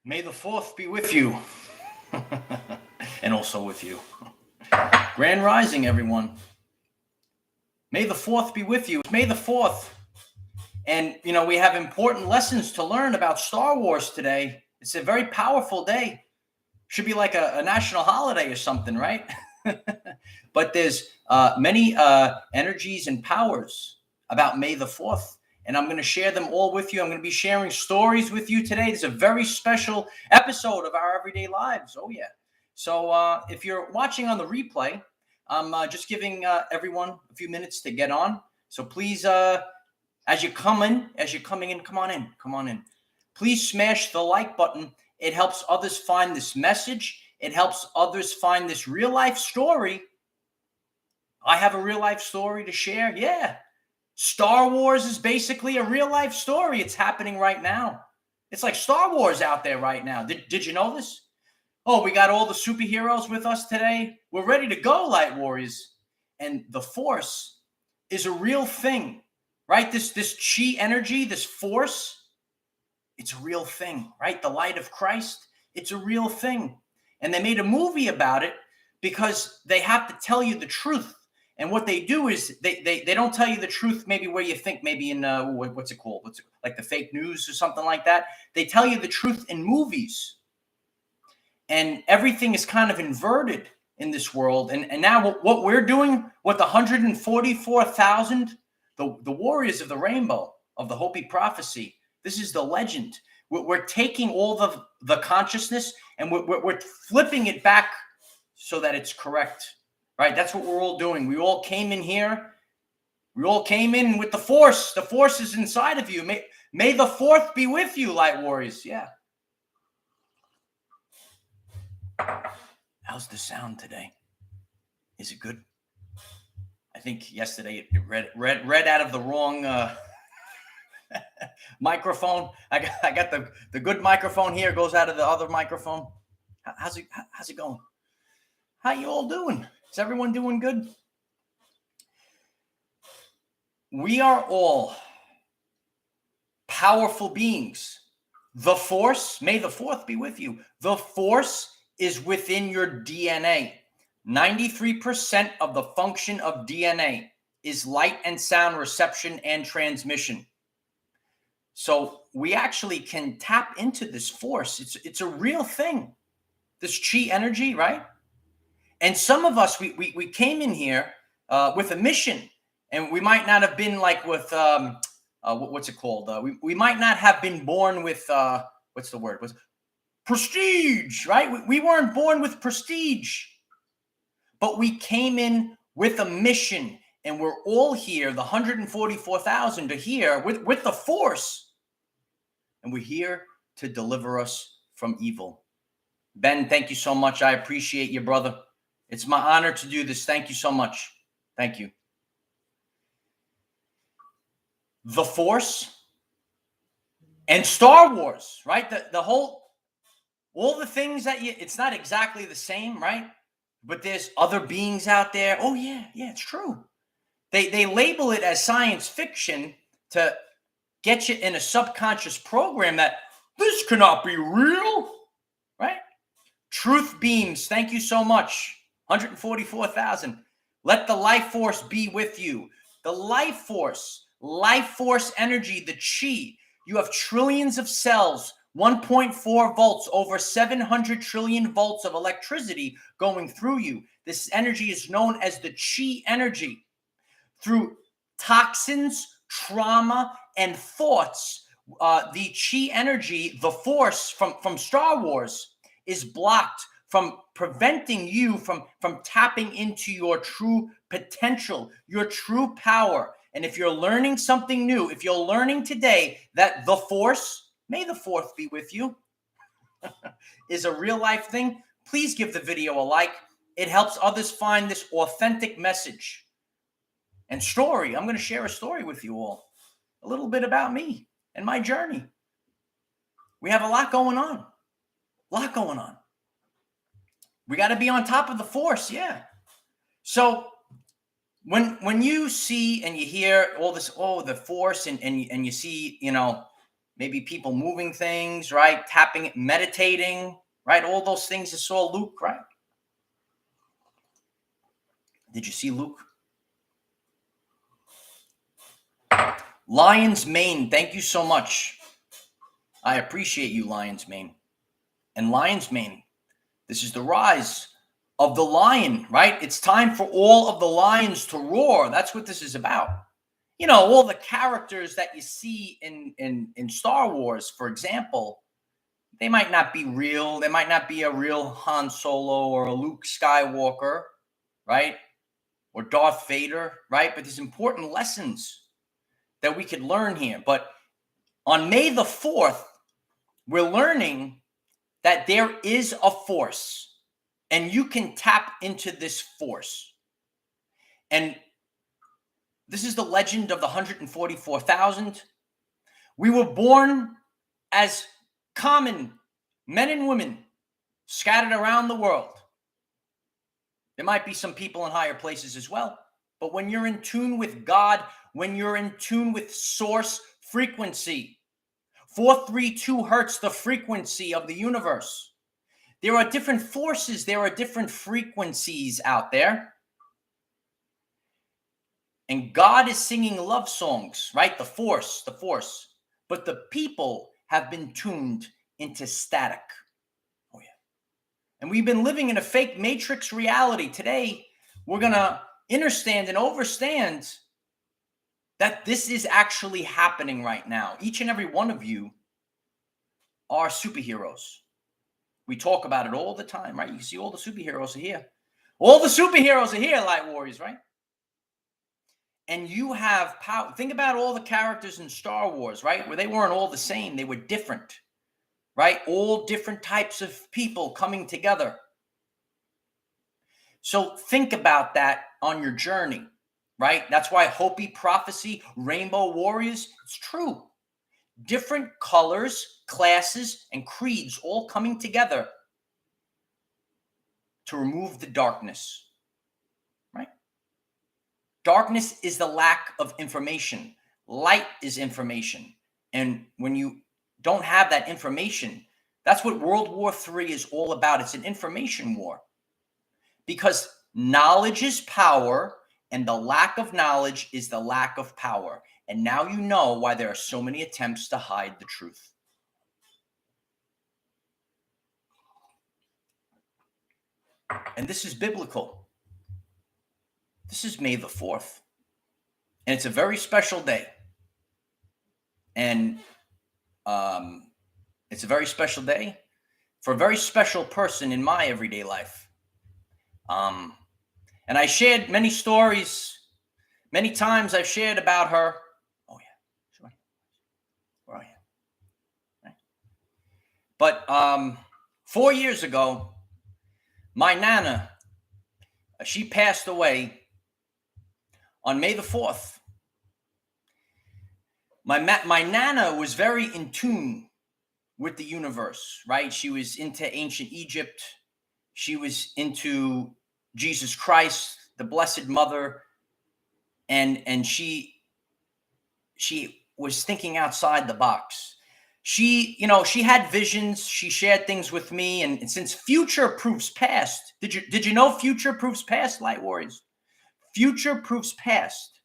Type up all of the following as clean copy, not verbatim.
May the 4th be with you. And also with you. Grand Rising, everyone. May the 4th be with you. It's May the 4th. And, we have important lessons to learn about Star Wars today. It's a very powerful day. Should be like a national holiday or something, right? But there's many energies and powers about May the 4th. And I'm going to share them all with you. I'm going to be sharing stories with you today. This is a very special episode of our everyday lives. Oh, yeah. So if you're watching on the replay, I'm just giving everyone a few minutes to get on. So please, as you're coming in, come on in. Please smash the like button. It helps others find this message. It helps others find this real life story. I have a real life story to share. Yeah. Star Wars is basically a real life story. It's happening right now. It's like Star Wars out there right now. Did you know this? Oh, we got all the superheroes with us today. We're ready to go, Light Warriors. And the Force is a real thing, right? This chi energy, this force, it's a real thing, right? The light of Christ, it's a real thing. And they made a movie about it because they have to tell you the truth. And what they do is they don't tell you the truth maybe where you think, maybe in, what's it called? Like the fake news or something like that. They tell you the truth in movies. And everything is kind of inverted in this world. And now what we're doing, what the 144,000, the warriors of the rainbow, of the Hopi prophecy, this is the legend. We're taking all the consciousness and we're flipping it back so that it's correct. Right? That's what we're all doing. We all came in here. We all came in with the Force. The Force is inside of you. May the 4th be with you, Light Warriors. Yeah. How's the sound today? Is it good? I think yesterday it read out of the wrong microphone. I got the good microphone here, goes out of the other microphone. How's it going? How you all doing? Is everyone doing good? We are all powerful beings. The Force, may the 4th be with you. The Force is within your DNA. 93% of the function of DNA is light and sound reception and transmission. So we actually can tap into this force. It's a real thing. This chi energy, right? And some of us, we came in here with a mission, and we might not have been like with, what's it called? We might not have been born with, what's the word? Prestige, right? We weren't born with prestige, but we came in with a mission, and we're all here. The 144,000 are here with the Force, and we're here to deliver us from evil. Ben, thank you so much. I appreciate you, brother. It's my honor to do this. Thank you so much. Thank you. The Force and Star Wars, right? The whole, all the things that it's not exactly the same, right? But there's other beings out there. Oh, yeah, it's true. They label it as science fiction to get you in a subconscious program that this cannot be real, right? Truth beams, thank you so much. 144,000. Let the life force be with you. The life force energy, the chi. You have trillions of cells, 1.4 volts, over 700 trillion volts of electricity going through you. This energy is known as the chi energy. Through toxins, trauma, and thoughts, the chi energy, the force from Star Wars, is blocked from preventing you from tapping into your true potential, your true power. And if you're learning something new, if you're learning today that the Force, may the 4th be with you, is a real life thing, please give the video a like. It helps others find this authentic message and story. I'm going to share a story with you all, a little bit about me and my journey. We have a lot going on. We got to be on top of the Force, yeah. So when you see and you hear all this, the Force, and you see, maybe people moving things, right? Tapping, meditating, right? All those things you saw Luke, right? Did you see Luke? Lion's Mane, thank you so much. I appreciate you, Lion's Mane. And Lion's Mane, this is the rise of the lion, right? It's time for all of the lions to roar. That's what this is about. You know, all the characters that you see in Star Wars, for example, they might not be real. They might not be a real Han Solo or a Luke Skywalker, right? Or Darth Vader, right? But there's important lessons that we could learn here. But on May the 4th, we're learning that there is a force, and you can tap into this force. And this is the legend of the 144,000. We were born as common men and women scattered around the world. There might be some people in higher places as well. But when you're in tune with God, when you're in tune with source frequency, 432 hertz, the frequency of the universe. There are different forces. There are different frequencies out there. And God is singing love songs, right? The force. But the people have been tuned into static. Oh, yeah. And we've been living in a fake matrix reality. Today, we're going to understand and overstand that this is actually happening right now. Each and every one of you are superheroes. We talk about it all the time, right? You see all the superheroes are here. All the superheroes are here, Light Warriors, right? And you have power. Think about all the characters in Star Wars, right? Where they weren't all the same. They were different, right? All different types of people coming together. So think about that on your journey, right? That's why Hopi prophecy, rainbow warriors, it's true. Different colors, classes, and creeds all coming together to remove the darkness. Darkness is the lack of information. Light is information. And when you don't have that information, that's what World War III is all about. It's an information war. Because knowledge is power, and the lack of knowledge is the lack of power. And now you know why there are so many attempts to hide the truth. And this is biblical. This is May the 4th. And it's a very special day. And it's a very special day for a very special person in my everyday life. And I shared many stories. Many times I've shared about her. Oh, yeah. Sure. Where are you? Right. But 4 years ago, my Nana, she passed away on May the 4th. My Nana was very in tune with the universe, right? She was into ancient Egypt. She was into Jesus Christ, the Blessed Mother. And she was thinking outside the box. She had visions. She shared things with me. And since future proofs past, did you know future proofs past, Light Warriors? Future proofs past.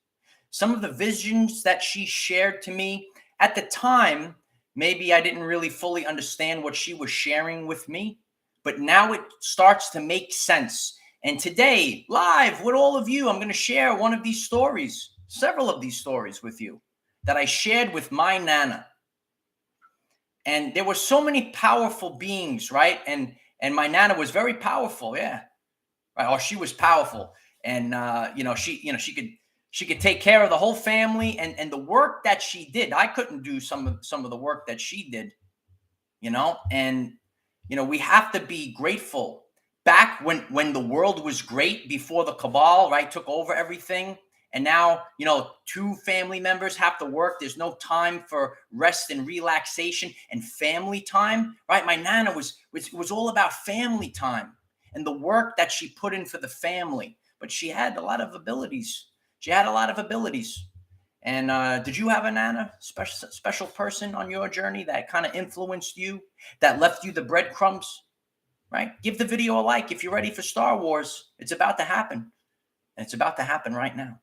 Some of the visions that she shared to me at the time, maybe I didn't really fully understand what she was sharing with me, but now it starts to make sense. And today, live with all of you, I'm going to share one of these stories, several of these stories with you that I shared with my Nana. And there were so many powerful beings, right? And my Nana was very powerful, yeah. Right? Oh, she was powerful. And she could take care of the whole family, and the work that she did. I couldn't do some of the work that she did, and we have to be grateful. Back when the world was great, before the cabal, right, took over everything, and now 2 family members have to work. There's no time for rest and relaxation and family time, right? My Nana was all about family time and the work that she put in for the family. But she had a lot of abilities. And did you have a Nana, special person on your journey that kind of influenced you, that left you the breadcrumbs, right? Give the video a like if you're ready for Star Wars. It's about to happen. And it's about to happen right now.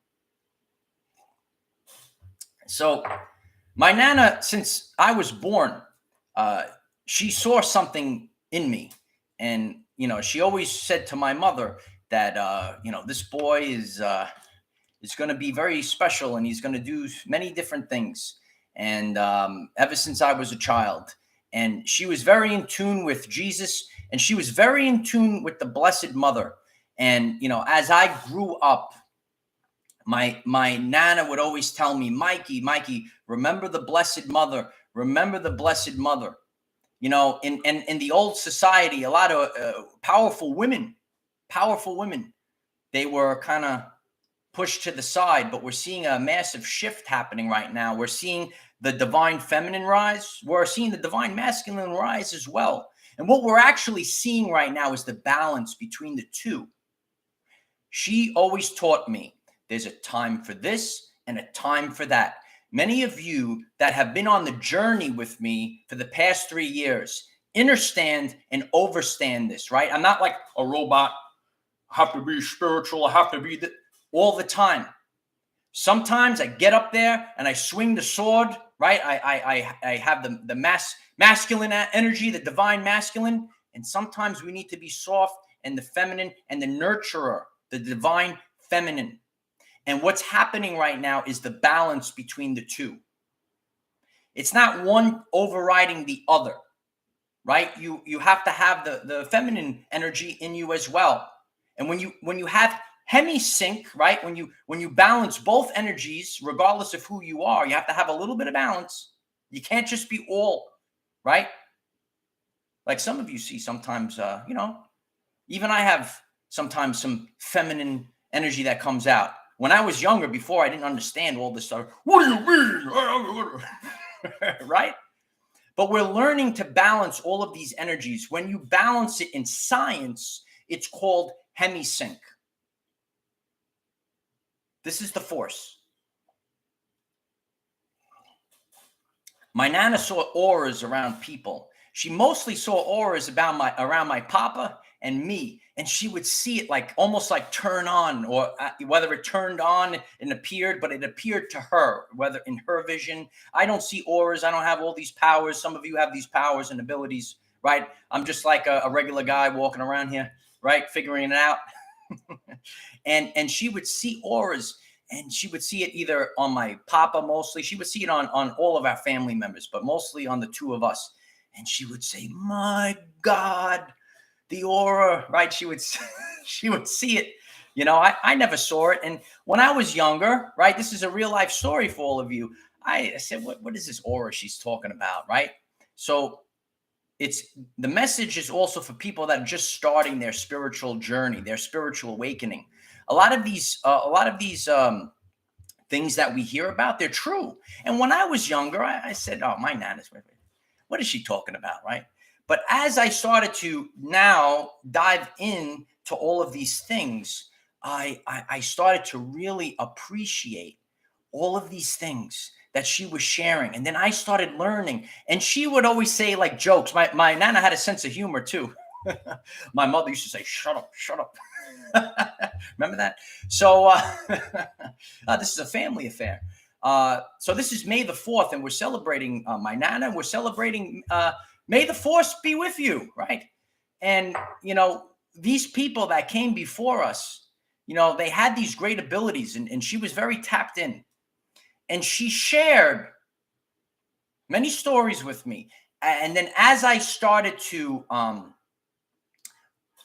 So my Nana, since I was born, she saw something in me. And, she always said to my mother that, this boy is going to be very special, and he's going to do many different things. And ever since I was a child, and she was very in tune with Jesus, and she was very in tune with the Blessed Mother. And, as I grew up, my Nana would always tell me, Mikey, remember the Blessed Mother. Remember the Blessed Mother. In the old society, a lot of powerful women, they were kind of pushed to the side, but we're seeing a massive shift happening right now. We're seeing the divine feminine rise. We're seeing the divine masculine rise as well. And what we're actually seeing right now is the balance between the two. She always taught me there's a time for this and a time for that. Many of you that have been on the journey with me for the past 3 years understand and overstand this, right? I'm not like a robot. I have to be spiritual. I have to be all the time. Sometimes I get up there and I swing the sword, right? I have the masculine energy, the divine masculine. And sometimes we need to be soft and the feminine and the nurturer, the divine feminine. And what's happening right now is the balance between the two. It's not one overriding the other, right? You have to have the feminine energy in you as well. And when you have Hemisync, right? When you balance both energies, regardless of who you are, you have to have a little bit of balance. You can't just be all, right? Like some of you see sometimes, even I have sometimes some feminine energy that comes out. When I was younger, before I didn't understand all this stuff. What do you mean? Right? But we're learning to balance all of these energies. When you balance it in science, it's called Hemisync. This is the force. My Nana saw auras around people. She mostly saw auras around my papa and me. And she would see it like almost like turn on, or whether it turned on and appeared, but it appeared to her, whether in her vision. I don't see auras. I don't have all these powers. Some of you have these powers and abilities, right? I'm just like a regular guy walking around here, right? Figuring it out. and she would see auras, and she would see it either on my papa mostly. She would see it on all of our family members, but mostly on the two of us. And she would say, my God, the aura, right? She would see it. I never saw it. And when I was younger, right, this is a real life story for all of you. I said, what is this aura she's talking about, right? So the message is also for people that are just starting their spiritual journey, their spiritual awakening. A lot of these things that we hear about, they're true. And when I was younger, I said, oh, my Nana's, what is she talking about, right? But as I started to now dive in to all of these things, I started to really appreciate all of these things that she was sharing. And then I started learning. And she would always say like jokes. My Nana had a sense of humor too. My mother used to say, shut up, shut up. Remember that? So this is a family affair. So this is May the 4th, and we're celebrating my Nana. And we're celebrating May the Force be with you, right? And, these people that came before us, they had these great abilities, and she was very tapped in. And she shared many stories with me. And then as I started to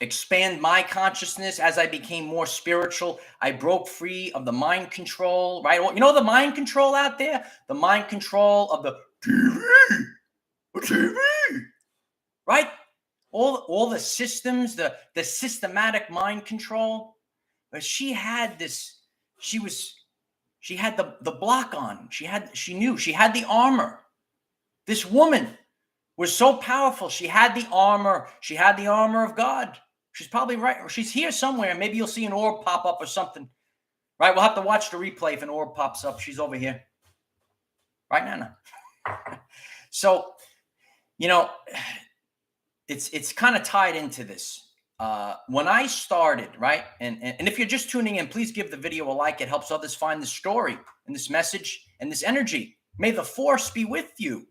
expand my consciousness, as I became more spiritual, I broke free of the mind control, right? The mind control out there? The mind control of the TV, right? All the systems, the systematic mind control. But she had this, she had the block on. She knew she had the armor. This woman was so powerful. She had the armor. She had the armor of God. She's probably right. She's here somewhere. Maybe you'll see an orb pop up or something. Right? We'll have to watch the replay if an orb pops up. She's over here. Right, Nana? So, you know, it's kind of tied into this. When I started, right? And if you're just tuning in, please give the video a like. It helps others find this story and this message and this energy. May the force be with you.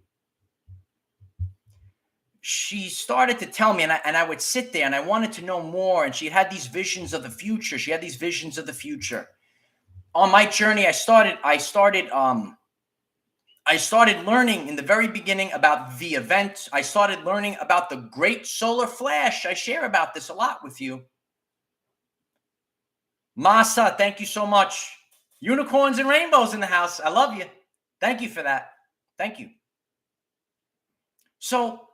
She started to tell me, and I would sit there and I wanted to know more. And she had these visions of the future. She had these visions of the future. On my journey, I started learning in the very beginning about the event. I started learning about the great solar flash. I share about this a lot with you. Masa, thank you so much. Unicorns and rainbows in the house. I love you. Thank you for that. Thank you. So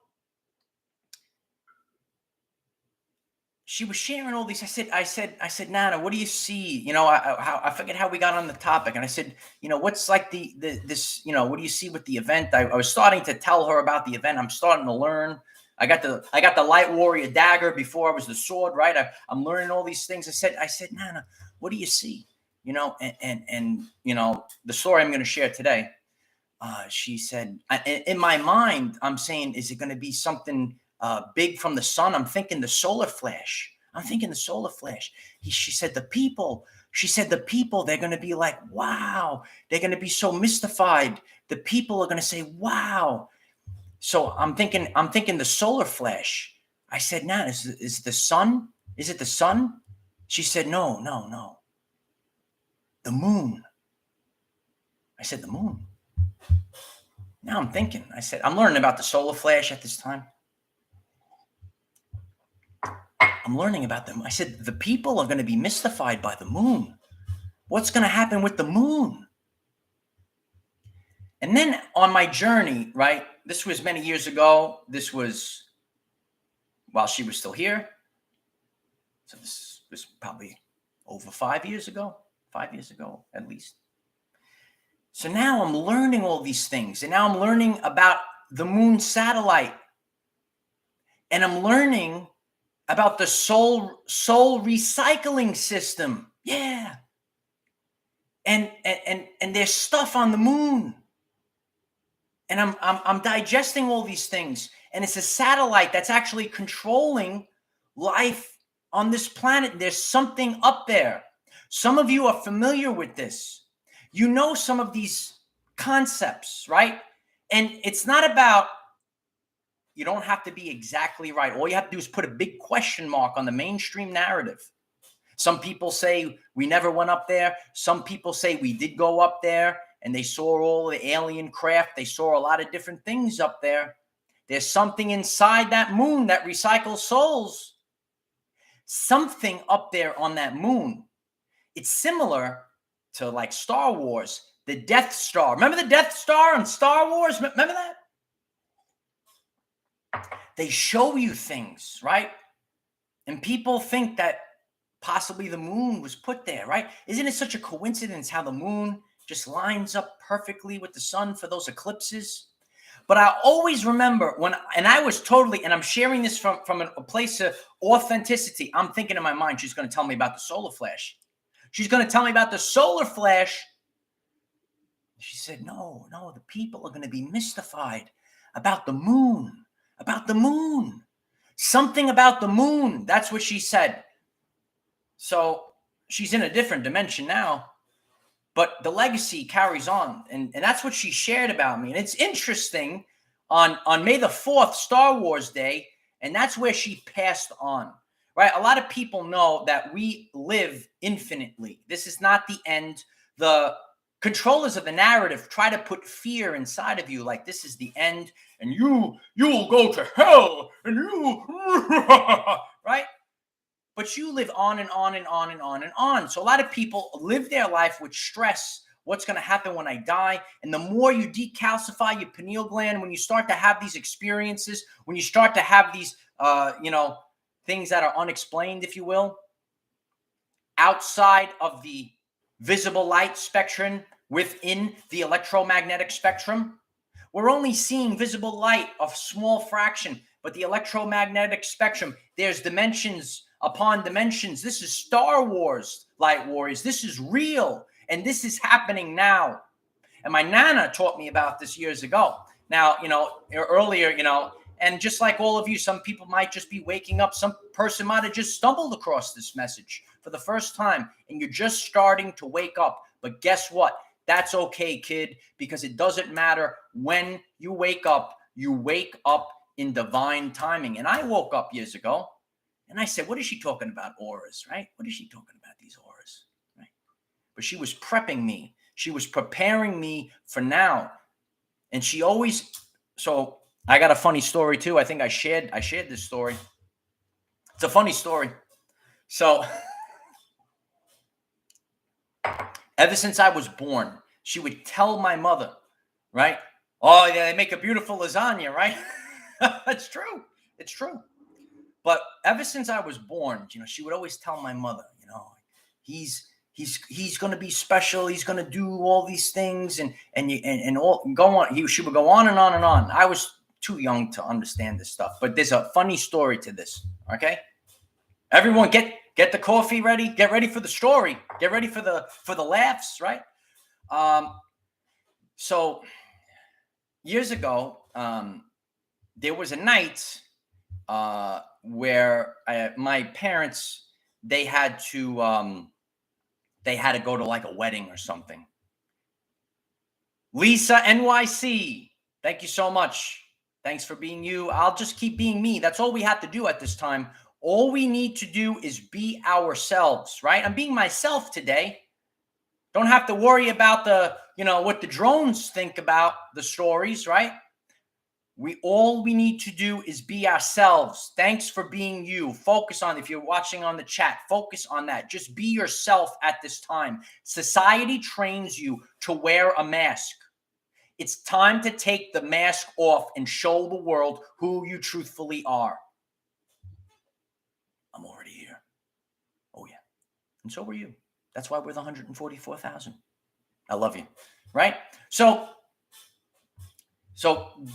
she was sharing all these. I said, Nana, what do you see? You know, I forget how we got on the topic. And I said, you know, what's like this, you know, what do you see with the event? I was starting to tell her about the event. I'm starting to learn. I got the light warrior dagger before I was the sword, right? I'm learning all these things. I said, Nana, what do you see? You know, and you know, the story I'm going to share today. She said, in my mind, I'm saying, is it going to be something big from the sun? I'm thinking the solar flash. She said, the people, they're going to be like, wow. They're going to be so mystified. The people are going to say, wow. So I'm thinking the solar flash. I said, nah, is the sun? Is it the sun? She said, no. The moon. I said, the moon. Now I'm thinking, I said, I'm learning about the solar flash at this time. I'm learning about them. I said, the people are going to be mystified by the moon. What's going to happen with the moon? And then on my journey, right, this was many years ago. This was while she was still here. So this was probably over 5 years ago at least. So now I'm learning all these things. And now I'm learning about the moon satellite. And I'm learning about the soul recycling system. Yeah. And there's stuff on the moon. And I'm digesting all these things. And it's a satellite that's actually controlling life on this planet. There's something up there. Some of you are familiar with this. You know some of these concepts, right? And it's not about, you don't have to be exactly right. All you have to do is put a big question mark on the mainstream narrative. Some people say we never went up there. Some people say we did go up there and they saw all the alien craft. They saw a lot of different things up there. There's something inside that moon that recycles souls. Something up there on that moon. It's similar to like Star Wars, the Death Star. Remember the Death Star in Star Wars? Remember that? They show you things, right? And people think that possibly the moon was put there, right? Isn't it such a coincidence how the moon just lines up perfectly with the sun for those eclipses? But I always remember and I was totally, and I'm sharing this from a place of authenticity. I'm thinking in my mind, she's going to tell me about the solar flash. She's going to tell me about the solar flash. She said, no, the people are going to be mystified about the moon. Something about the moon. That's what she said. So she's in a different dimension now, but the legacy carries on. And that's what she shared about me. And it's interesting on May the 4th, Star Wars Day. And that's where she passed on, right? A lot of people know that we live infinitely. This is not the end. The controllers of the narrative try to put fear inside of you, like this is the end, and you'll go to hell, and you, right? But you live on and on and on and on and on. So a lot of people live their life with stress. What's going to happen when I die? And the more you decalcify your pineal gland, when you start to have these experiences, when you start to have these, things that are unexplained, if you will, outside of the visible light spectrum, within the electromagnetic spectrum, we're only seeing visible light of small fraction, but the electromagnetic spectrum, there's dimensions upon dimensions. This is Star Wars, Light Warriors. This is real, and this is happening now. And my Nana taught me about this years ago. Now, earlier, and just like all of you, some people might just be waking up. Some person might have just stumbled across this message for the first time, and you're just starting to wake up. But guess what? That's okay, kid, because it doesn't matter when you wake up in divine timing. And I woke up years ago, and I said, what is she talking about? Auras, right? What is she talking about, these auras, right? But she was prepping me. She was preparing me for now. And she always, so I got a funny story too. I think I shared this story. It's a funny story. So ever since I was born, she would tell my mother, right? Oh, yeah, they make a beautiful lasagna, right? It's true. It's true. But ever since I was born, she would always tell my mother, he's going to be special. He's going to do all these things and all go on. She would go on and on and on. I was too young to understand this stuff, but there's a funny story to this. Okay. Everyone get the coffee ready. Get ready for the story. Get ready for the laughs. Right. So years ago, there was a night, where my parents, they had to go to like a wedding or something. Lisa NYC, thank you so much. Thanks for being you. I'll just keep being me. That's all we have to do at this time. All we need to do is be ourselves, right? I'm being myself today. Don't have to worry about what the drones think about the stories, right? All we need to do is be ourselves. Thanks for being you. Focus on, if you're watching on the chat, focus on that. Just be yourself at this time. Society trains you to wear a mask. It's time to take the mask off and show the world who you truthfully are. I'm already here. Oh yeah. And so were you. That's why we're the 144,000. I love you. Right? So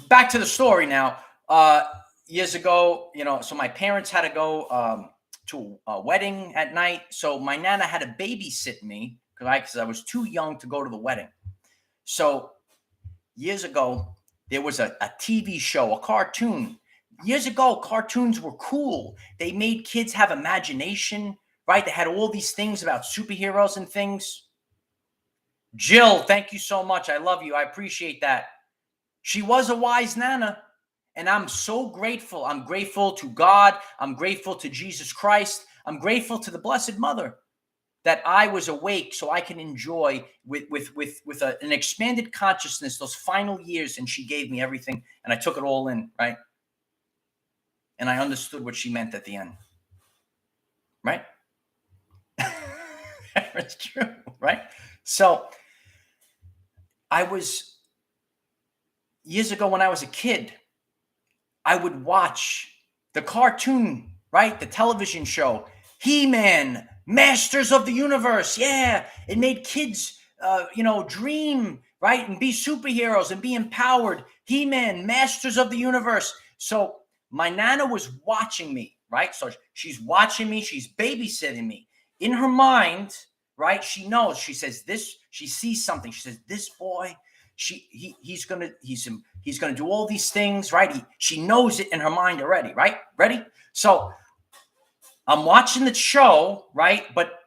back to the story now. Years ago, so my parents had to go to a wedding at night. So my Nana had to babysit me because I was too young to go to the wedding. So years ago, there was a TV show, a cartoon. Years ago, cartoons were cool. They made kids have imagination, right? They had all these things about superheroes and things. Jill, thank you so much. I love you. I appreciate that. She was a wise Nana, and I'm so grateful. I'm grateful to God. I'm grateful to Jesus Christ. I'm grateful to the Blessed Mother that I was awake so I can enjoy with an expanded consciousness those final years, and she gave me everything, and I took it all in, right? And I understood what she meant at the end, right? It's true, right? So years ago when I was a kid, I would watch the cartoon, right? The television show, He-Man, Masters of the Universe. Yeah, it made kids, dream, right? And be superheroes and be empowered. He-Man, Masters of the Universe. So my Nana was watching me, right? So she's watching me. She's babysitting me. In her mind, right? She knows. She says this. She sees something. She says, this boy, he's gonna do all these things, right? She knows it in her mind already, right? Ready? So I'm watching the show, right? But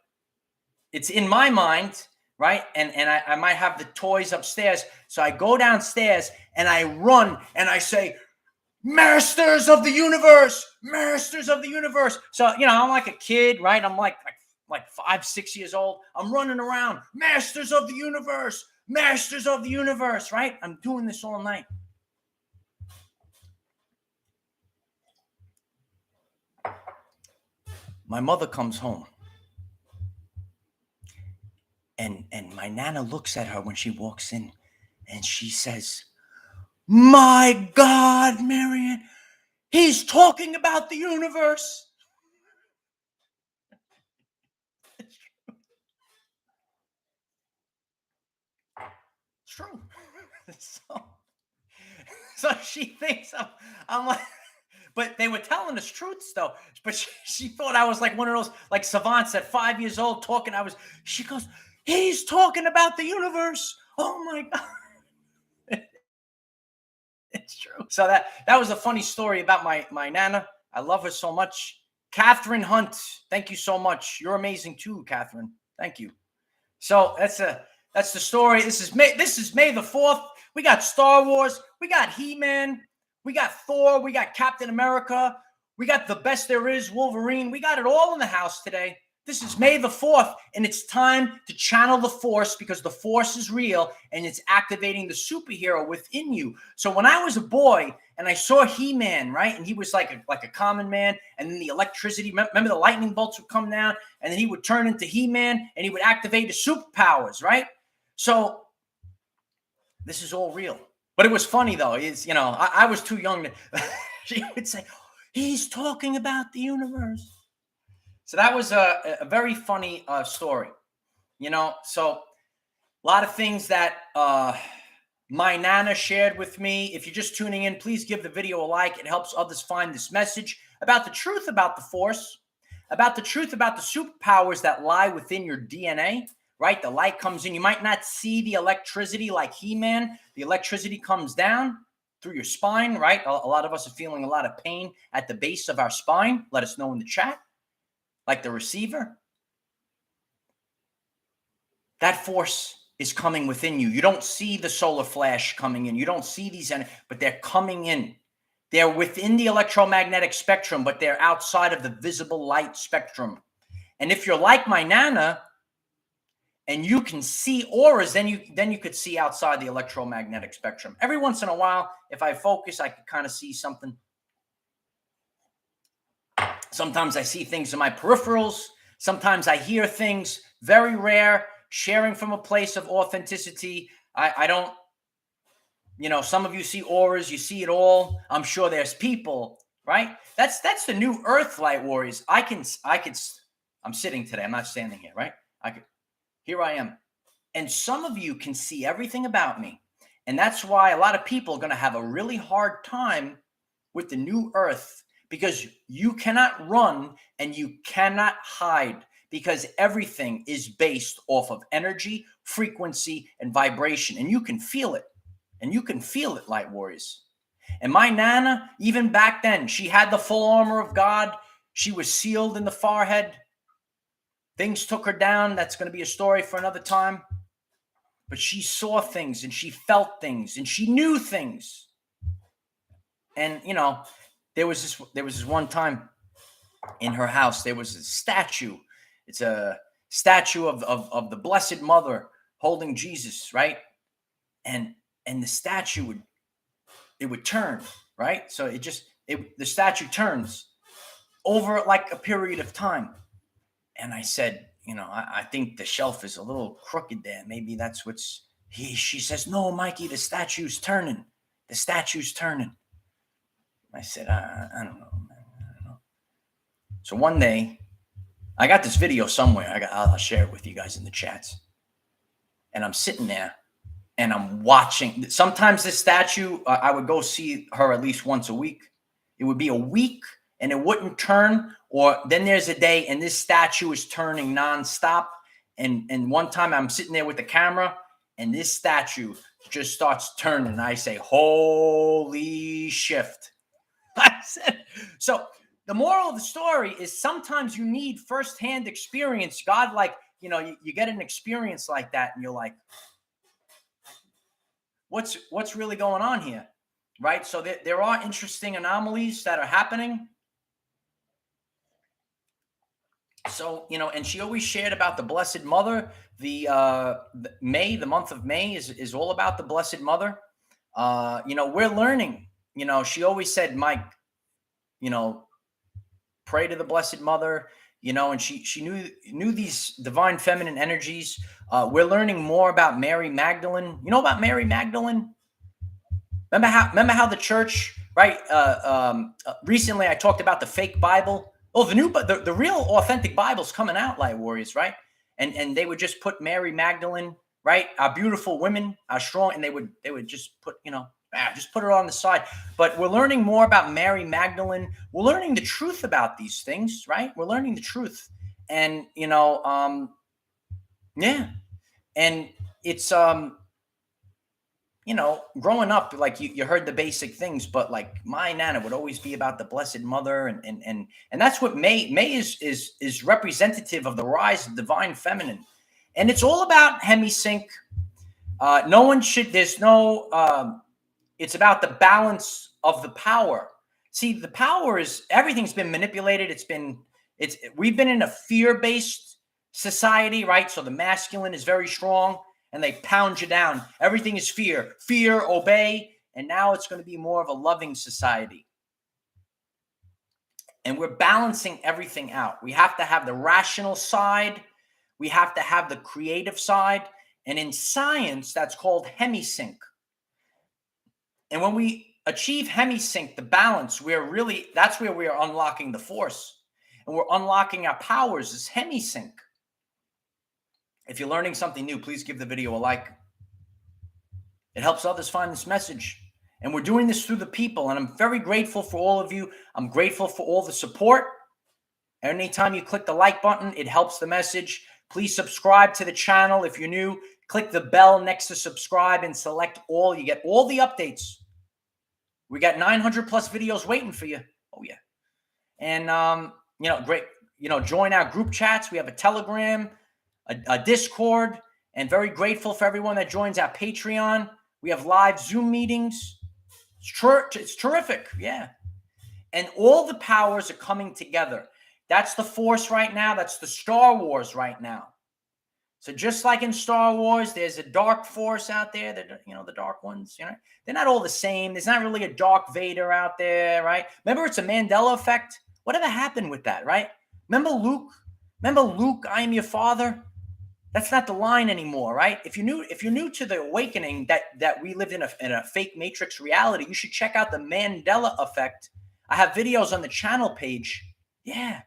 it's in my mind, right? And I might have the toys upstairs. So I go downstairs and I run and I say, Masters of the Universe, Masters of the Universe. So, I'm like a kid, right? I'm like 5, 6 years old. I'm running around, Masters of the Universe, Masters of the Universe, right? I'm doing this all night. My mother comes home. And my Nana looks at her when she walks in and she says, my God, Marion, he's talking about the universe. It's true. So she thinks I'm like, But they were telling us truths though. But she thought I was like one of those like savants at 5 years old talking. She goes, he's talking about the universe. Oh my God. It's true. So that was a funny story about my Nana. I love her so much. Catherine Hunt, thank you so much. You're amazing too, Catherine. Thank you. So that's the story. This is May the 4th. We got Star Wars. We got He-Man. We got Thor. We got Captain America. We got the best there is, Wolverine. We got it all in the house today. This is May the 4th, and it's time to channel the Force because the Force is real, and it's activating the superhero within you. So when I was a boy and I saw He-Man, right, and he was like a common man, and then the electricity, remember the lightning bolts would come down, and then he would turn into He-Man, and he would activate the superpowers, right? So this is all real. But it was funny, though. I was too young to she would say, he's talking about the universe. So that was a very funny story, So a lot of things that my Nana shared with me. If you're just tuning in, please give the video a like. It helps others find this message about the truth about the Force, about the truth about the superpowers that lie within your DNA, right? The light comes in. You might not see the electricity like He-Man. The electricity comes down through your spine, right? A lot of us are feeling a lot of pain at the base of our spine. Let us know in the chat. Like the receiver, that force is coming within you. You don't see the solar flash coming in. You don't see these, but they're coming in. They're within the electromagnetic spectrum, but they're outside of the visible light spectrum. And if you're like my Nana, and you can see auras, then you could see outside the electromagnetic spectrum. Every once in a while, if I focus, I could kind of see something. Sometimes I see things in my peripherals. Sometimes I hear things. Very rare. Sharing from a place of authenticity. I don't, some of you see auras. You see it all. I'm sure there's people, right? That's the new Earth, Light Warriors. I'm sitting today. I'm not standing here, right? Here I am. And some of you can see everything about me. And that's why a lot of people are going to have a really hard time with the new Earth. Because you cannot run and you cannot hide because everything is based off of energy, frequency, and vibration. And you can feel it. And you can feel it, Light Warriors. And my Nana, even back then, she had the full armor of God. She was sealed in the forehead. Things took her down. That's going to be a story for another time. But she saw things and she felt things and she knew things. And, there was this one time in her house, there was a statue. It's a statue of the Blessed Mother holding Jesus, right? And the statue would turn, right? So the statue turns over like a period of time. And I said, I think the shelf is a little crooked there. Maybe that's she says, no, Mikey, the statue's turning. The statue's turning. I said, I don't know, man. I don't know. So one day, I got this video somewhere. I'll share it with you guys in the chats. And I'm sitting there, and I'm watching. Sometimes this statue, I would go see her at least once a week. It would be a week, and it wouldn't turn. Or then there's a day, and this statue is turning nonstop. And one time, I'm sitting there with the camera, and this statue just starts turning. And I say, holy shift. I said, so the moral of the story is sometimes you need firsthand experience. God, you get an experience like that and you're like, what's really going on here? Right. So there are interesting anomalies that are happening. So, and she always shared about the Blessed Mother. The month of May is all about the Blessed Mother. We're learning. She always said, Mike, pray to the Blessed Mother, and she knew these divine feminine energies. We're learning more about Mary Magdalene. You know about Mary Magdalene? Remember how the church, right? Recently I talked about the fake Bible. Oh, the real authentic Bible's coming out, Light Warriors, right? And they would just put Mary Magdalene, right? Our beautiful women, our strong, and they would just put, Just put it on the side. But we're learning more about Mary Magdalene. We're learning the truth about these things, right? We're learning the truth. And, yeah. And it's, growing up, like you heard the basic things, but like my Nana would always be about the Blessed Mother, and that's what May is representative of the rise of divine feminine, and it's all about Hemisync. No one should. There's no. It's about the balance of the power. See, the power is everything's been manipulated. We've been in a fear-based society, right? So the masculine is very strong, and they pound you down. Everything is fear, obey. And now it's going to be more of a loving society. And we're balancing everything out. We have to have the rational side. We have to have the creative side. And in science, that's called Hemisync. And when we achieve Hemisync, the balance, that's where we are unlocking the force. And we're unlocking our powers as Hemisync. If you're learning something new, please give the video a like. It helps others find this message. And we're doing this through the people. And I'm very grateful for all of you. I'm grateful for all the support. Anytime you click the like button, it helps the message. Please subscribe to the channel. If you're new, click the bell next to subscribe and select all. You get all the updates. We got 900 plus videos waiting for you. Oh, yeah. And, great. Join our group chats. We have a Telegram, a Discord, and very grateful for everyone that joins our Patreon. We have live Zoom meetings. It's terrific. Yeah. And all the powers are coming together. That's the force right now. That's the Star Wars right now. So just like in Star Wars, there's a dark force out there that, the dark ones, they're not all the same. There's not really a Dark Vader out there, right? Remember, it's a Mandela effect. Whatever happened with that, right? Remember Luke, I am your father. That's not the line anymore, right? If you're new to the awakening that we lived in a fake matrix reality, you should check out the Mandela effect. I have videos on the channel page. Yeah.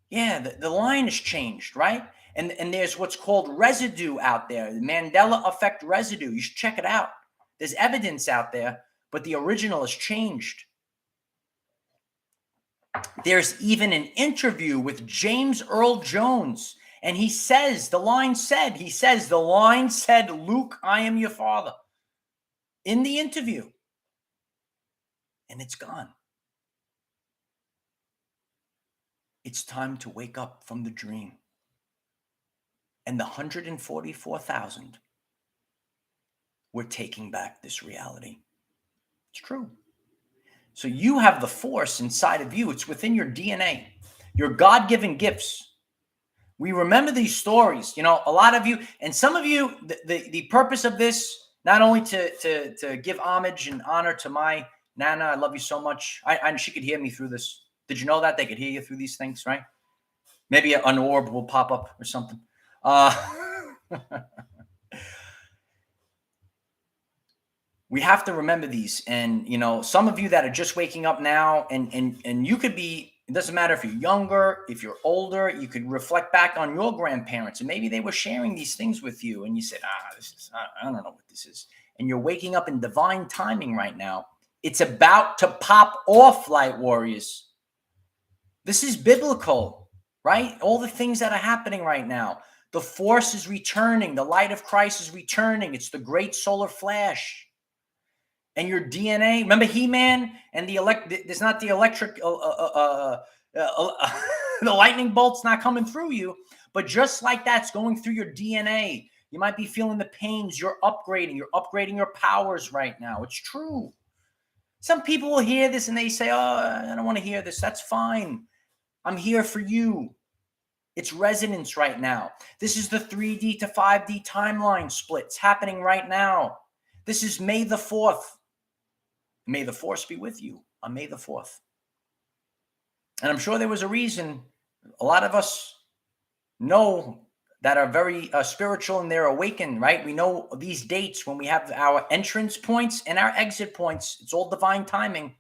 The line has changed, right? And there's what's called residue out there, the Mandela effect residue. You should check it out. There's evidence out there, but the original has changed. There's even an interview with James Earl Jones, and he says, the line said, Luke, I am your father, in the interview. And it's gone. It's time to wake up from the dream. And the 144,000, we're taking back this reality. It's true. So you have the force inside of you. It's within your DNA, your God-given gifts. We remember these stories, a lot of you, and some of you, the purpose of this, not only to give homage and honor to my Nana, I love you so much. And she could hear me through this. Did you know that they could hear you through these things, right? Maybe an orb will pop up or something. We have to remember these. And, some of you that are just waking up now, and you could be, it doesn't matter if you're younger, if you're older, you could reflect back on your grandparents, and maybe they were sharing these things with you, and you said, I don't know what this is. And you're waking up in divine timing right now. It's about to pop off, light warriors. This is biblical, right? All the things that are happening right now. The force is returning. The light of Christ is returning. It's the great solar flash. And your DNA, remember He-Man and there's not the electric, the lightning bolt's not coming through you, but just like that's going through your DNA. You might be feeling the pains. You're upgrading your powers right now. It's true. Some people will hear this and they say, oh, I don't want to hear this. That's fine. I'm here for you. It's resonance right now. This is the 3D to 5D timeline splits happening right now. This is May the 4th. May the force be with you on May the 4th. And I'm sure there was a reason. A lot of us know that are very spiritual and they're awakened, right? We know these dates when we have our entrance points and our exit points. It's all divine timing.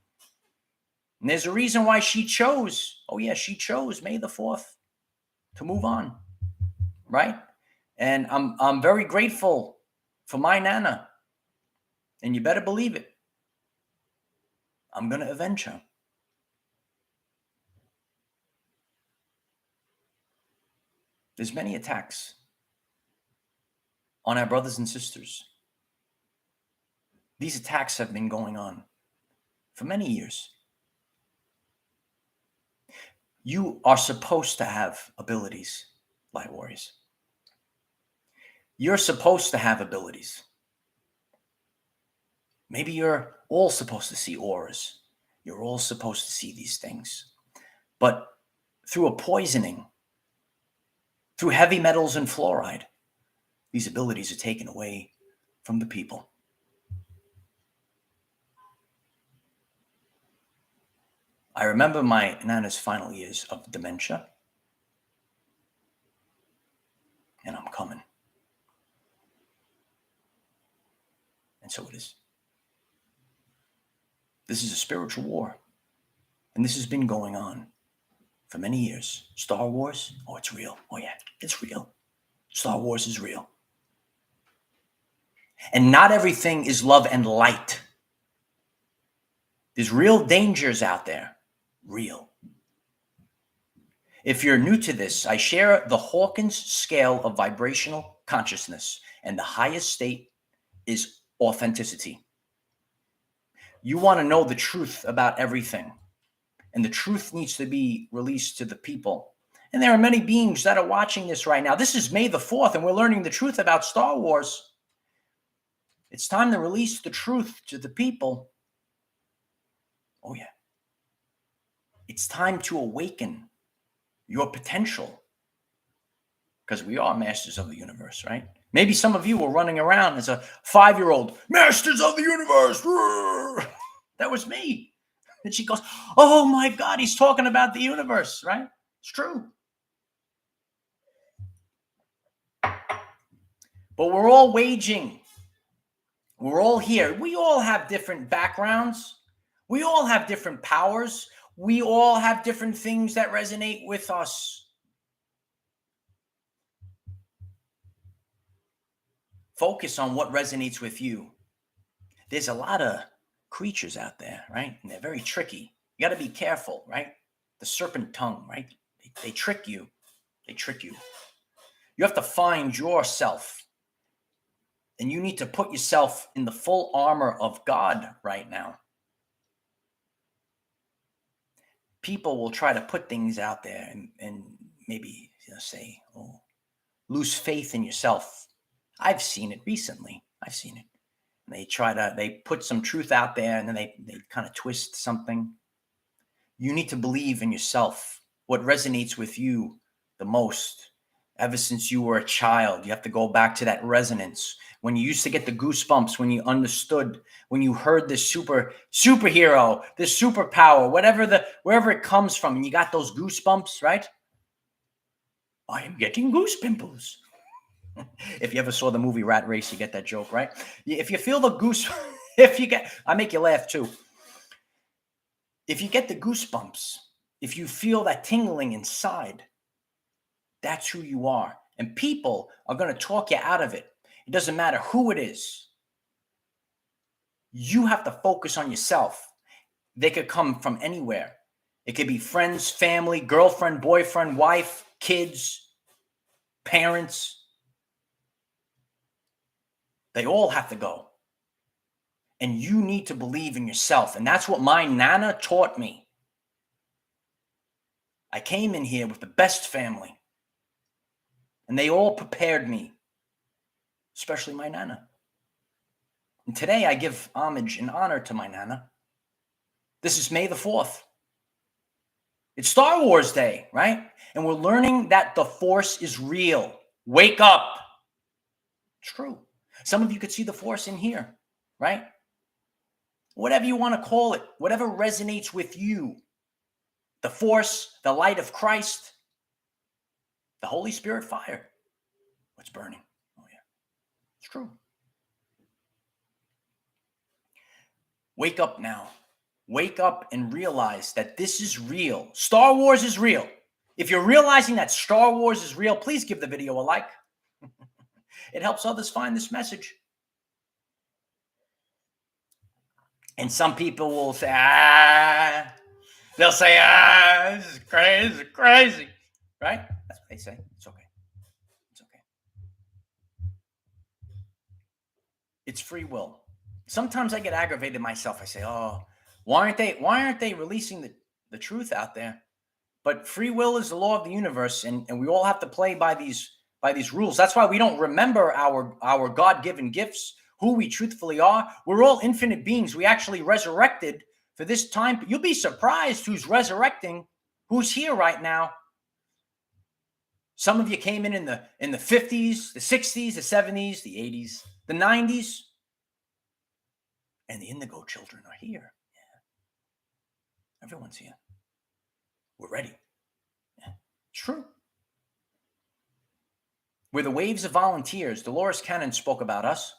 And there's a reason why she chose May the 4th to move on, right? And I'm very grateful for my Nana. And you better believe it. I'm going to avenge her. There's many attacks on our brothers and sisters. These attacks have been going on for many years. You are supposed to have abilities, light warriors. You're supposed to have abilities. Maybe you're all supposed to see auras. You're all supposed to see these things. But through a poisoning, through heavy metals and fluoride, these abilities are taken away from the people. I remember my Nana's final years of dementia, and I'm coming. And so it is. This is a spiritual war, and this has been going on for many years. Star Wars, oh, it's real. Oh yeah, it's real. Star Wars is real. And not everything is love and light. There's real dangers out there. Real. If you're new to this, I share the Hawkins scale of vibrational consciousness, and the highest state is authenticity. You want to know the truth about everything, and the truth needs to be released to the people. And there are many beings that are watching this right now. This is May the 4th, and we're learning the truth about Star Wars. It's time to release the truth to the people. Oh yeah. It's time to awaken your potential, because we are masters of the universe, right? Maybe some of you were running around as a 5-year-old, masters of the universe. That was me. And she goes, oh my God, he's talking about the universe, right? It's true. But we're all waging. We're all here. We all have different backgrounds. We all have different powers. We all have different things that resonate with us. Focus on what resonates with you. There's a lot of creatures out there, right? And they're very tricky. You got to be careful, right? The serpent tongue, right? They trick you. They trick you. You have to find yourself. And you need to put yourself in the full armor of God right now. People will try to put things out there and maybe say, oh, lose faith in yourself. I've seen it recently. I've seen it. They put some truth out there and then they kind of twist something. You need to believe in yourself. What resonates with you the most. Ever since you were a child, you have to go back to that resonance. When you used to get the goosebumps, when you understood, when you heard this superhero, this superpower, wherever it comes from, and you got those goosebumps, right? I am getting goose pimples. If you ever saw the movie Rat Race, you get that joke, right? If you feel the goose, I make you laugh too. If you get the goosebumps, if you feel that tingling inside, that's who you are. And people are going to talk you out of it. It doesn't matter who it is. You have to focus on yourself. They could come from anywhere. It could be friends, family, girlfriend, boyfriend, wife, kids, parents. They all have to go. And you need to believe in yourself. And that's what my Nana taught me. I came in here with the best family. And they all prepared me, especially my Nana. And today I give homage and honor to my Nana. This is May the 4th. It's Star Wars Day, right? And we're learning that the Force is real. Wake up. It's true. Some of you could see the Force in here, right? Whatever you want to call it, whatever resonates with you. The Force, the light of Christ, the Holy Spirit fire. What's burning? Oh, yeah. It's true. Wake up now. Wake up and realize that this is real. Star Wars is real. If you're realizing that Star Wars is real, please give the video a like. It helps others find this message. And some people will say, they'll say, this is crazy, right? That's what they say. It's okay. It's okay. It's free will. Sometimes I get aggravated myself. I say, oh, why aren't they releasing the truth out there? But free will is the law of the universe, and we all have to play by these rules. That's why we don't remember our God-given gifts, who we truthfully are. We're all infinite beings. We actually resurrected for this time. You'll be surprised who's resurrecting, who's here right now. Some of you came in the 50s, the 60s, the 70s, the 80s, the 90s, and the indigo children are here. Yeah. Everyone's here. We're ready. Yeah. It's true. We're the waves of volunteers. Dolores Cannon spoke about us.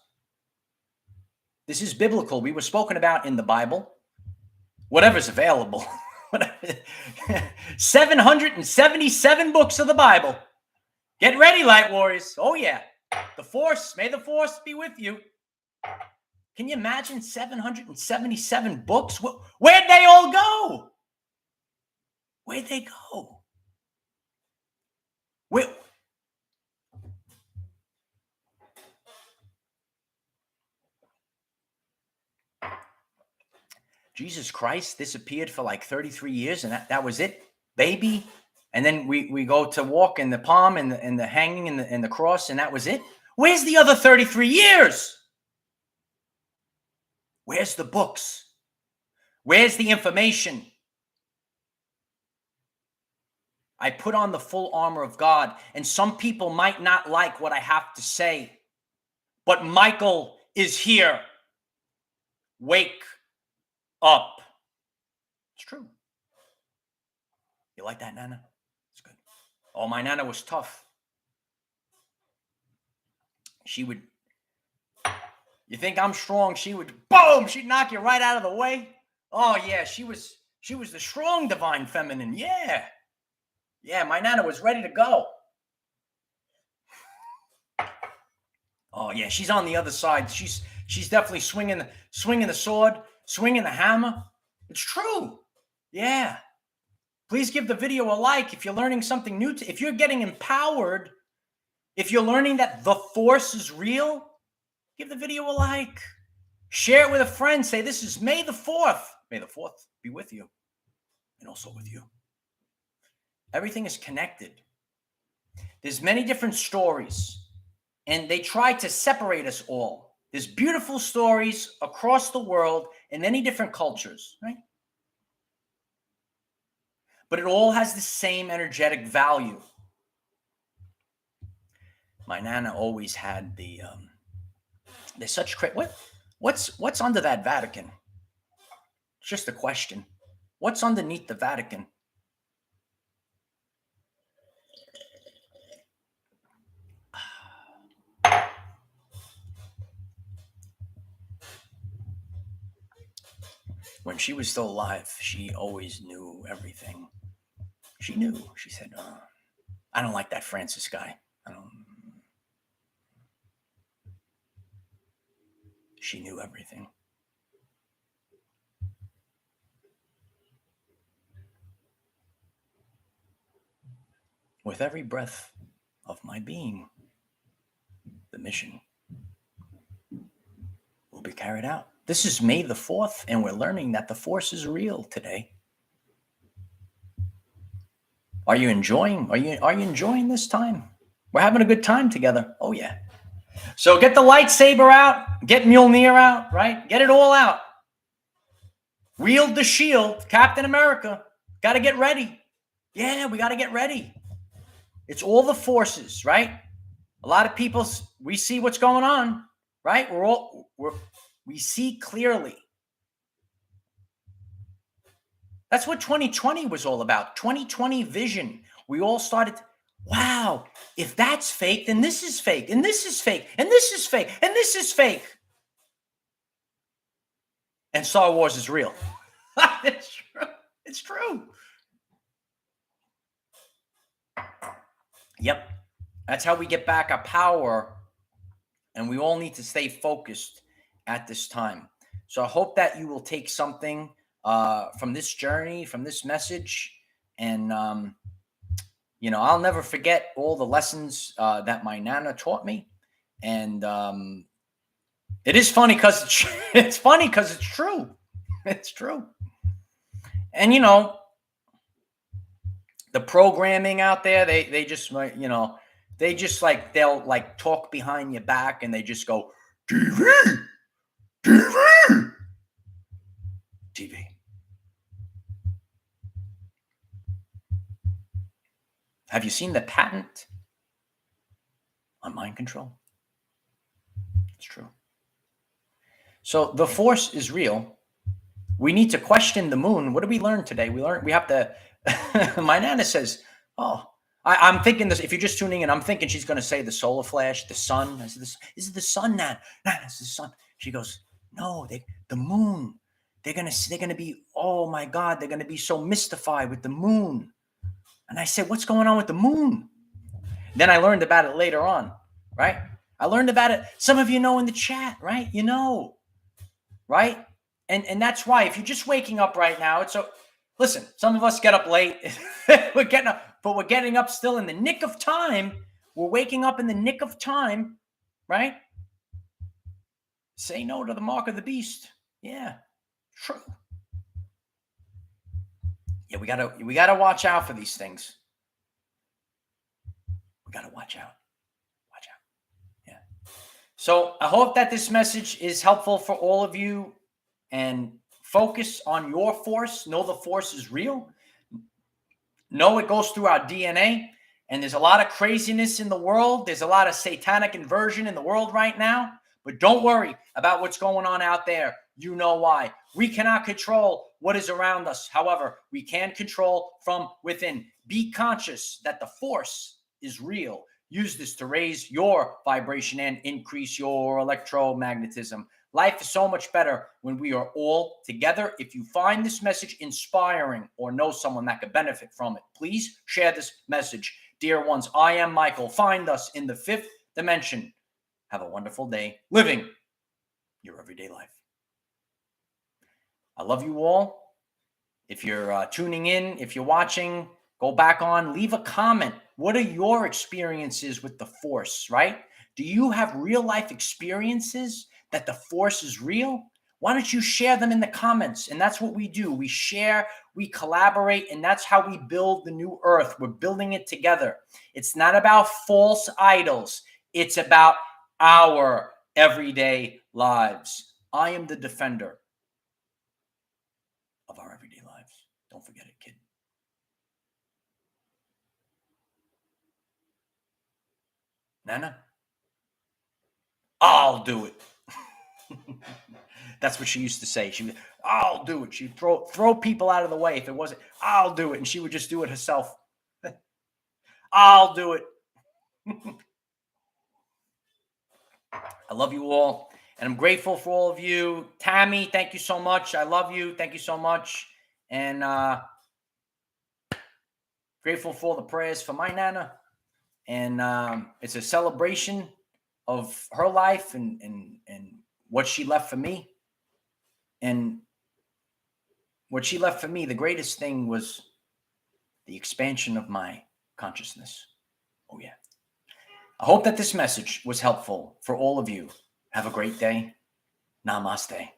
This is biblical. We were spoken about in the Bible. Whatever's available. 777 books of the Bible. Get ready, Light Warriors. Oh, yeah. May the force be with you. Can you imagine 777 books? Where'd they all go? Where'd they go? Jesus Christ disappeared for like 33 years, and that was it, baby. And then we go to walk in the palm and the hanging and the cross, and that was it. Where's the other 33 years? Where's the books? Where's the information? I put on the full armor of God, and some people might not like what I have to say, but Michael is here. Wake up. It's true. You like that, Nana? It's good. Oh, my Nana was tough. She would, you think I'm strong, she would, boom, she'd knock you right out of the way. Oh, yeah, she was the strong divine feminine. Yeah. Yeah, my Nana was ready to go. Oh, yeah, she's on the other side. She's definitely swinging the sword, swinging the hammer. It's true. Yeah. Please give the video a like if you're learning something new. If you're getting empowered, if you're learning that the force is real, give the video a like. Share it with a friend. Say, this is May the 4th. May the 4th be with you and also with you. Everything is connected. There's many different stories, and they try to separate us all. There's beautiful stories across the world in many different cultures, right? But it all has the same energetic value. My Nana always had there's such what's under that Vatican? It's just a question. What's underneath the Vatican? When she was still alive, she always knew everything. She knew. She said, I don't like that Francis guy. She knew everything. With every breath of my being, the mission will be carried out. This is May the 4th, and we're learning that the force is real today. Are you enjoying? Are you enjoying this time? We're having a good time together. Oh, yeah. So get the lightsaber out, get Mjolnir out, right? Get it all out. Wield the shield, Captain America. Got to get ready. Yeah, we got to get ready. It's all the forces, right? A lot of people, we see what's going on, right? We see clearly. That's what 2020 was all about. 2020 vision. We all started, wow, if that's fake, then this is fake, and this is fake, and this is fake, and this is fake. And Star Wars is real. It's true. It's true. Yep. That's how we get back our power. And we all need to stay focused at this time. So I hope that you will take something from this journey, from this message. And, I'll never forget all the lessons that my Nana taught me. And it is funny because it's funny because it's true. It's true. And, the programming out there, they just, they just they'll talk behind your back and they just go, TV, TV, TV. Have you seen the patent on mind control? It's true. So the force is real. We need to question the moon. What did we learn today? We have to, my Nana says, I'm thinking this, if you're just tuning in, I'm thinking she's going to say the solar flash, the sun. I said, this is the sun, Nan. It's the sun. She goes, no, the moon. They're going to be, oh my God, they're going to be so mystified with the moon. And I said, what's going on with the moon? Then I learned about it later on, right? I learned about it. Some of you know in the chat, right? Right? And that's why if you're just waking up right now, listen, some of us get up late. We're getting up still in the nick of time. We're waking up in the nick of time, right? Say no to the mark of the beast. Yeah, true. Yeah, we gotta watch out for these things. We gotta watch out. Watch out. Yeah. So I hope that this message is helpful for all of you. And focus on your force. Know the force is real. Know it goes through our DNA. And there's a lot of craziness in the world. There's a lot of satanic inversion in the world right now. But don't worry about what's going on out there. You know why. We cannot control what is around us. However, we can control from within. Be conscious that the force is real. Use this to raise your vibration and increase your electromagnetism. Life is so much better when we are all together. If you find this message inspiring or know someone that could benefit from it, please share this message. Dear ones, I am Michael. Find us in the 5th dimension. Have a wonderful day living your everyday life. I love you all. If you're tuning in, if you're watching, go back on, leave a comment. What are your experiences with the force, right? Do you have real life experiences that the force is real? Why don't you share them in the comments? And that's what we do. We share, we collaborate, and that's how we build the new earth. We're building it together. It's not about false idols. It's about our everyday lives. I am the defender of our everyday lives. Don't forget it, kid. Nana? I'll do it. That's what she used to say. She would, I'll do it. She'd throw people out of the way if it wasn't. I'll do it. And she would just do it herself. I'll do it. I love you all. And I'm grateful for all of you. Tammy, thank you so much. I love you. Thank you so much. And grateful for all the prayers for my Nana. And it's a celebration of her life and what she left for me. And what she left for me, the greatest thing was the expansion of my consciousness. Oh, yeah. I hope that this message was helpful for all of you. Have a great day. Namaste.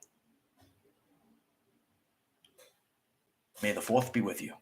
May the 4th be with you.